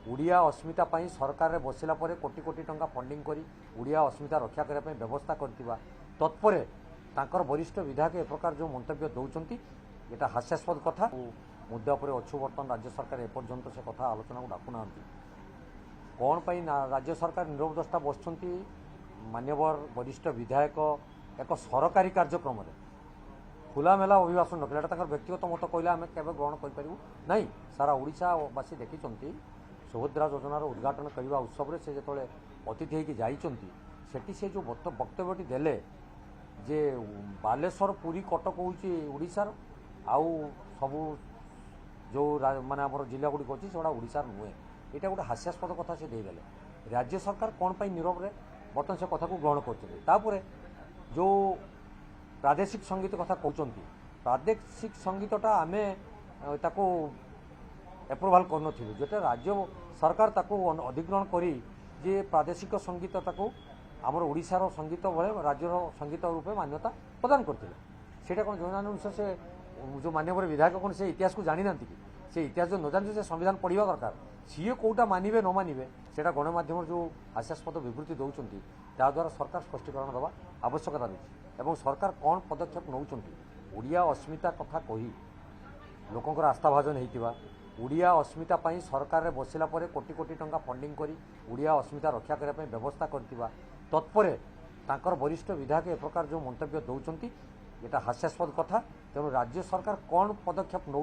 ओडिया अस्मिता सरकार रे बसिला परे कोटी कोटी टंका फंडिंग करी ओडिया अस्मिता रक्षा करने व्यवस्था करथिबा तत्परे तांकर वरिष्ठ विधायक ए प्रकार जो मंतव्य दौरान एटा हास्यास्पद कथा मुद्दा पर अच्छु बर्तमान राज्य सरकार एपर्यंत से कथा आलोचना को डाकुना कौन पाई राज्य सरकार नीरव दस्ता बसुँच मान्यवर वरिष्ठ विधायक एक सरकारी कार्यक्रम खुलामेला अभिभाषण नकला व्यक्तिगत मत कहले आम के ग्रहण करूँ ना सारा ओडावासी देखी सुभद्रा योजनार उद्घाटन करने उत्सव से जो अतिथि होगी जाती से जो वक्तव्यटी देले जे बालेश्वर पुरी कटक हूँ ओडिशार आउ सबू जो माने आम जिला गुड़िक अच्छी से ओडिशार नुहे यहाँ गोटे हास्यास्पद कथा से देदेले राज्य सरकार कौन पाई नीरव रे बर्तमान से कथा को ग्रहण कर जो प्रादेशिक संगीत कथा कहते प्रादेशिक संगीतटा आम ताको एप्रुवाल कर जोटा राज्य सरकार ताको अधिग्रहण करी जे प्रादेशिक संगीत ताको आमर ओडिशार संगीत भाई राज्यर संगीत रूपे मान्यता प्रदान करते कौन जनजान से जो मान्यवर विधायक कौन से इतिहास को जानी ना कि से इतिहास जो न जानते से संविधान पढ़ा दरकार सीए कौटा मानवे न मानवे से गणमाध्यम जो हास्यास्पद विवृत्ति दौरान द्वारा सरकार स्पष्टीकरण देवा आवश्यकता रही है सरकार कौन पदक्षेप नौ ओडिया अस्मिता कथा कही लोकंर आस्थाभाजन होता ओडिया अस्मिता सरकार रे बसिला परे कोटी कोटी टंका फंडिंग करी ओडिया अस्मिता रक्षा करने व्यवस्था करथिबा तत्परे तांकर वरिष्ठ विधायक ए प्रकार जो मंतव्य दौरान एटा हास्यास्पद कथा तेणु राज्य सरकार कौन पदक्षेप नौ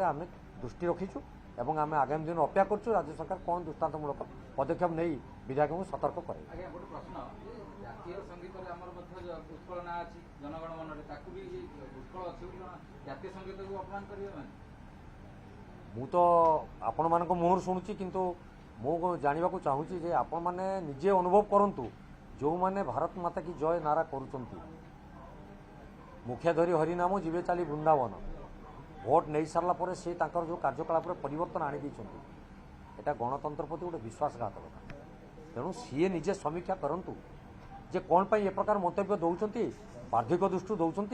आम दृष्टि रखीचु एवं आम आगामी दिन अपेक्षा करछु राज्य सरकार कौन दृष्टांतमूलक पदक्षेप नहीं विधायक को सतर्क करे। मु तो आपण मान मुहर शुणुची किंतु मु जाना चाहूँगी जे आपण मैंने निजे अनुभव करंतु जो मैंने भारत माता की जय नारा करुचंती मुखिया धरी हरिनाम जीवे चली वृंदावन भोट नहीं सारा पर से जो कार्यकलाप परिवर्तन आनी यहाँ गणतंत्र प्रति गोटे विश्वासघातकता तेणु सी निजे समीक्षा करंतु जे कौन पाई ए प्रकार मंतव्य दौरान बार्धिक दृष्टि दौरान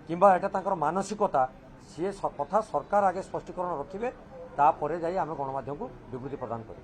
किंबा एटा मानसिकता सी कथा सरकार आगे स्पष्टीकरण रखिए तापर जाई आम गणमाध्यम को विवृत्ति प्रदान करें।